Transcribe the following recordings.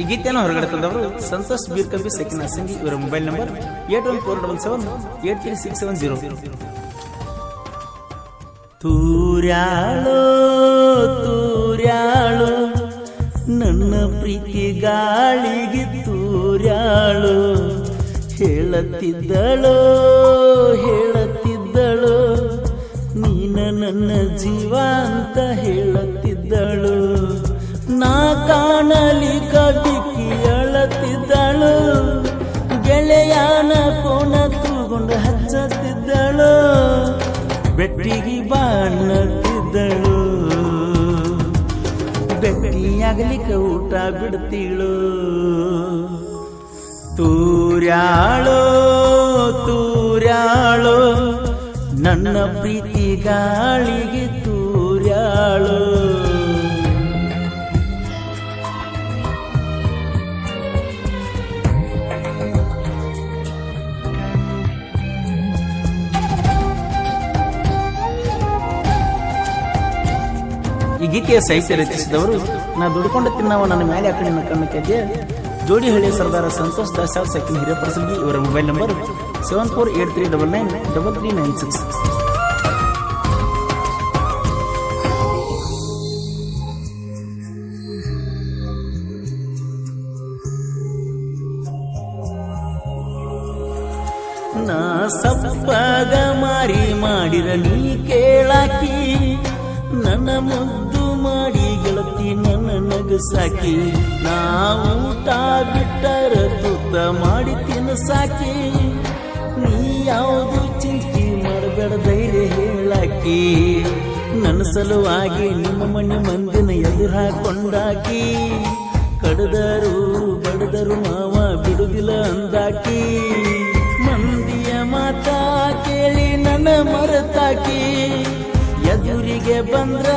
ಈ ಗೀತೆಯನ್ನು ಹೊರಗಡೆ ತಂದವರು ಸಂತೋಷ್ ಬೀರ್ಕಂಬಿ ಸೆಕಿನ ಸಂಗಿ. ಇವರ ಮೊಬೈಲ್ ನಂಬರ್ 8147783670. ತೂರ್ಯಾಳೋ ತೂರ್ಯಾಳೋ ನನ್ನ ಪ್ರೀತಿ ಗಾಳಿಗೆ ತೂರ್ಯಾಳೋ, ಹೇಳತ್ತಿದ್ದಳೋ ಹೇಳತ್ತಿದ್ದಳೋ ನೀನ ನನ್ನ ಜೀವ ಅಂತ ಹೇಳತ್ತಿದ್ದಳು. ನಾ ಕಾಣಲಿ ಕಬಿಕ್ಕಿ ಅಳತ್ತಿದ್ದಳು, ಗೆಳೆಯನ ಕೋಣ ತೂಗೊಂಡು ಹಚ್ಚತ್ತಿದ್ದಳು, ಬೆಟ್ಟಿಗೆ ಬಾಣತ್ತಿದ್ದಳು, ಬೆಟ್ಟಿಯಾಗಲಿಕ್ಕೆ ಊಟ ಬಿಡ್ತೀಳು. ತೂರ್ಯಾಳೋ ತೂರ್ಯಾಳೋ ನನ್ನ ಪ್ರೀತಿ ಗಾಳಿಗೆ ತೂರ್ಯಾಳೋ. ಈ ಗೀತೆಯ ಸಾಹಿತ್ಯ ರಚಿಸಿದವರು ನಾ ದುಡ್ಕೊಂಡು ತಿನ್ನವ ನನ್ನ ಮೇಲೆ ಆ ಕಡೆ ಕಣ್ಣು ಕೆದ್ದೆ ಜೋಡಿ ಹಳ್ಳಿಯ ಸರ್ದಾರ ಸಂತೋಷ್ ದಾಸಾಳ್ ಸೆಕಿನ್ ಹಿರೇಪರಸಲ್ಗಿ. ಇವರ ಮೊಬೈಲ್ ನಂಬರ್ 7483993396. ನಾ ಸಪ್ಪಗ ಮಾರಿ ಮಾಡಿದ ನೀ ಕೇಳಾಕಿ, ನನ್ನ ಮುದ್ದು ಮಾಡಿ ಗೆಳತಿ ನನ್ನ ನಗಸಾಕಿ, ನಾ ಊಟ ಬಿಟ್ಟರ ತುತ್ತ ಮಾಡಿ ತಿನ್ನಸಾಕಿ, ನೀ ಯಾವುದು ಚಿಂತೆ ಮಾಡಬೇಡ ಧೈರ್ಯ ಹೇಳಾಕಿ, ನನ್ನ ಸಲುವಾಗಿ ನಿಮ್ಮ ಮನೆ ಮಂದಿನ ಎದುರು ಹಾಕೊಂಡಾಕಿ, ಕಡದರು ಬಡದರು ಮಾವ ಬಿಡುದಿಲ್ಲ ಅಂದಾಕಿ, ಮಂದಿಯ ಮಾತಾ ಕೇಳಿ ನನ್ನ ಮರೆತಾಕಿ, ಎದುರಿಗೆ ಬಂದ್ರ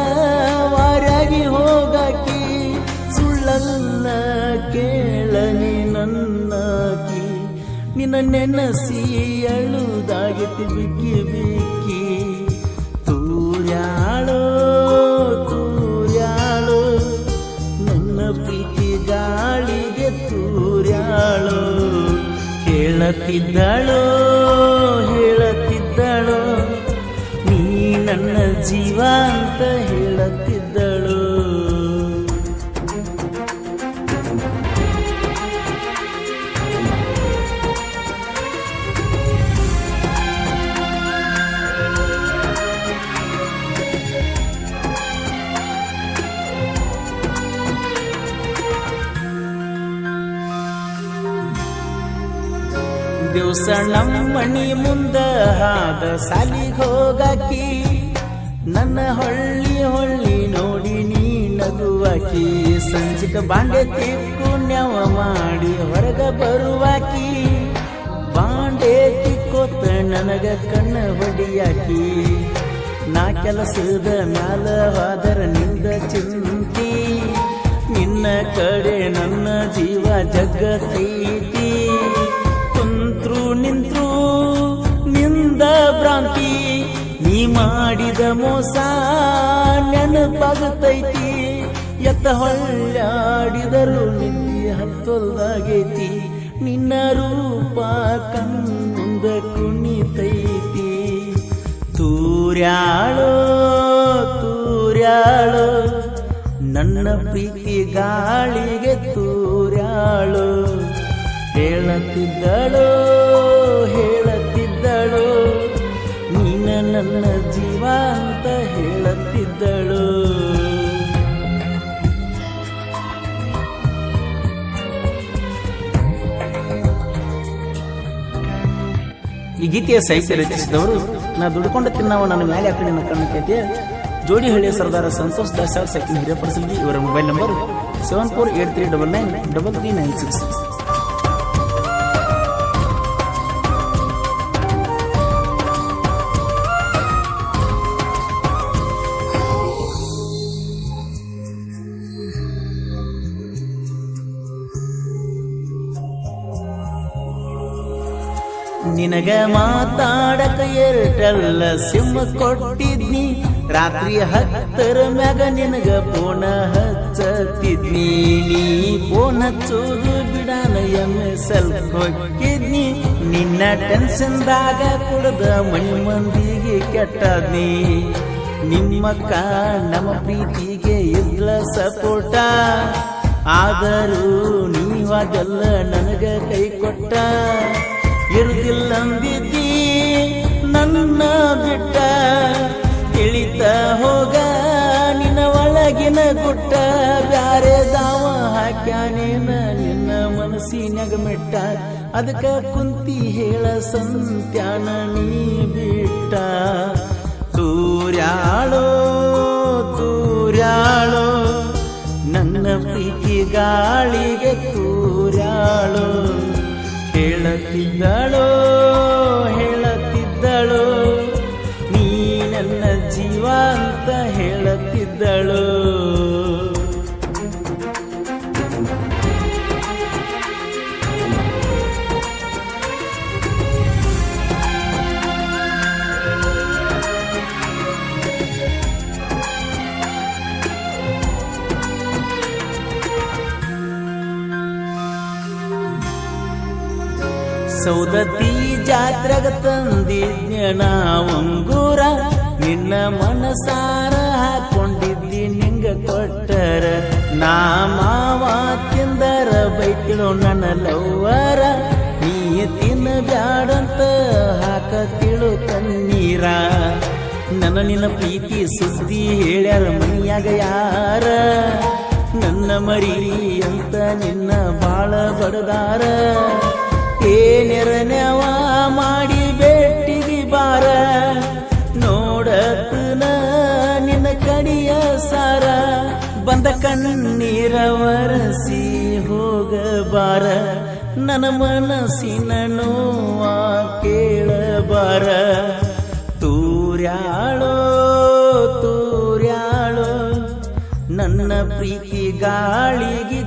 ವಾರಾಗಿ ಹೋಗಾಕಿ, ಸುಳ್ಳಲ್ಲ ಕೇಳನಿ ನನ್ನಾಕಿ, ನಿನ್ನ ನೆನಸಿ ಅಳುದಾಗಿತ್ತು ಬಿಕ್ಕಿ ಬಿಕ್ಕಿ. ತೂರ್ಯಾಳೋ ತೂರ್ಯಾಳೋ ನನ್ನ ಪ್ರೀತಿ ಗಾಳಿಗೆ ತೂರ್ಯಾಳೋ, ಹೇಳತ್ತಿದ್ದಳೋ ಹೇಳತ್ತಿದ್ದಳೋ ನೀ ನನ್ನ ಜೀವ ಅಂತ ಹೇಳತ್ತಿದ್ದಳು. ದಿವಸ ನಮ್ಮಣಿ ಮುಂದ ಹಾದ ಸಾಲಿಗೆ ಹೋಗಾಕಿ, ನನ್ನ ಹೊಳ್ಳಿ ಹೊಳ್ಳಿ ನೋಡಿ ನೀ ನಗುವಾಕಿ, ಸಂಜಿಕ ಬಾಂಡೆ ತಿಕ್ಕು ನ್ಯಾವ ಮಾಡಿ ಹೊರಗ ಬರುವಾಕಿ, ಬಾಂಡೆ ತಿಕ್ಕೋತ ನನಗ ಕಣ್ಣ ಹೊಡಿಯಾಕಿ, ನಾ ಕೆಲಸದ ಮ್ಯಾಲ ಹೋದರ ನಿಂದ ಚಿಂತಿ, ನಿನ್ನ ಕಡೆ ನನ್ನ ಜೀವ ಜಗತ್ತೈತಿ, ಕುಂತ್ರು ನಿಂತ್ರು ನಿಂದ ಭ್ರಾಂತಿ, ನೀ ಮಾಡಿದ ಮೋಸ ನೆನಪಾಗುತ್ತೈತಿ, ಎತ್ತ ಹೊಳ್ಳಾಡಿದರು ನಿಂದಿ ಹತ್ತೊಲ್ದಾಗೈತಿ, ನಿನ್ನ ರೂಪ ಕಣ್ಣುಂದ ಕುಣಿತೈತಿ. ತೂರ್ಯಾಳೋ ತೂರ್ಯಾಳೋ ನನ್ನ ಪ್ರೀತಿ ಗಾಳಿಗೆ ತೂರ್ಯಾಳೋ, ಹೇಳತ್ತಿದ್ದಳೋ ಹೇಳತ್ತಿದ್ದಳೋ ನೀನ ನನ್ನ ಜೀವ ಅಂತ ಹೇಳತ್ತಿದ್ದಳು. ಈ ಗೀತೆಯ ಸಾಹಿತ್ಯ ರಚಿಸಿದವರು ನಾ ದುಡ್ಕೊಂಡು ತಿನ್ನವ ನನ್ನ ಮೇಲೆ ಆ ಕಡೆ ಕಣ್ಣು ಕೆದ್ದೆ ಜೋಡಿ ಹಳ್ಳಿಯ ಸರ್ದಾರ ಸಂತೋಷ್ ದಾಸಾಳ್ ಸೆಕಿನ್ ಹಿರೇಪರಸಲ್ಗಿ. ಇವರ ಮೊಬೈಲ್ ನಂಬರ್ 7483993396. ನಿನಗ ಮಾತಾಡಕ ಎರಟಲ್ಲ ಸಿಮ್ ಕೊಟ್ಟಿದ್ನಿ, ರಾತ್ರಿ 10 ಮ್ಯಾಗ ನಿನಗ ಫೋನ ಹಚ್ಚತಿದ್ನಿ, ನೀ ಫೋನ ಫೋನ್ ಹಚ್ಚೋದು ಬಿಡಾನ ಸ್ವಲ್ಪ ಹೊಕ್ಕಿದ್ನಿ ನಿನ್ನ ಟೆನ್ಷನ್ದಾಗ ಕುಡ್ದ ಮಣಿ ಮಂದಿಗೆ ಕೆಟ್ಟದ್ನಿ ನಿಮ್ಮಕ್ಕ ನಮ್ಮ ಪ್ರೀತಿಗೆ ಇದ್ಲ ಸಪೋಟ ಆದರೂ ನೀವಾಗೆಲ್ಲ ನನಗ ಕೈ ಕೊಟ್ಟ ಇರುದಿಲ್ಲ ಅಂದಿದ್ದಿ ನನ್ನ ಬಿಟ್ಟ ತಿಳಿತ ಹೋಗ ನಿನ್ನ ಒಳಗಿನ ಗುಟ್ಟ ಬ್ಯಾರೆ ದಾವ ಹಾಕ್ಯಾನೇನ ನಿನ್ನ ಮನಸ್ಸಿನಾಗ ಮೆಟ್ಟ ಅದಕ್ಕ ಕುಂತಿ ಹೇಳ ಸಂತ್ಯಾನ ನೀ ಬಿಟ್ಟ ತೂರ್ಯಾಳೋ ತೂರ್ಯಾಳೋ ನನ್ನ ಪ್ರೀತಿ ಗಾಳಿಗೆ ತೂರ್ಯಾಳೋ ಹೇಳತ್ತಿದ್ದಳೋ ಹೇಳತ್ತಿದ್ದಳೋ ನೀ ನನ್ನ ಜೀವ ಅಂತ ಹೇಳತ್ತಿದ್ದಳೋ ಸೌದತ್ತಿ ಜಾತ್ರೆಗ ತಂದಿದ್ನ ಉಂಗುರ ನಿನ್ನ ಮನಸಾರ ಹಾಕೊಂಡಿದ್ದಿ ನಿಂಗ ಕೊಟ್ಟರ ನಾ ಮಾವ ತಿಂದರ ಬೈತಿಳು ನನ್ನ ಲವ್ವರ ನೀ ತಿನ್ನಬ್ಯಾಡಂತ ಹಾಕತಿಳು ಕಣ್ಣೀರ ನನ್ನ ನಿನ್ನ ಪ್ರೀತಿ ಸುದ್ದಿ ಹೇಳ್ಯಾರ ಮನಿಯಾಗ ಯಾರ ನನ್ನ ಮರಿ ಅಂತ ನಿನ್ನ ಬಾಳ ಬಡದಾರ ಏನೆರನೆವ ಮಾಡಿ ಬೆಟ್ಟಿಗೆ ಬಾರ ನೋಡತನ ನಿನ್ನ ಕಡಿಯ ಸಾರ ಬಂದ ಕಣ್ಣೀರ ವರಸಿ ಹೋಗಬಾರ ನನ್ನ ಮನಸ್ಸಿನ ನೋವ ಕೇಳಬಾರ ತೂರ್ಯಾಳೋ ತೂರ್ಯಾಳೋ ನನ್ನ ಪ್ರೀತಿ ಗಾಳಿಗೆ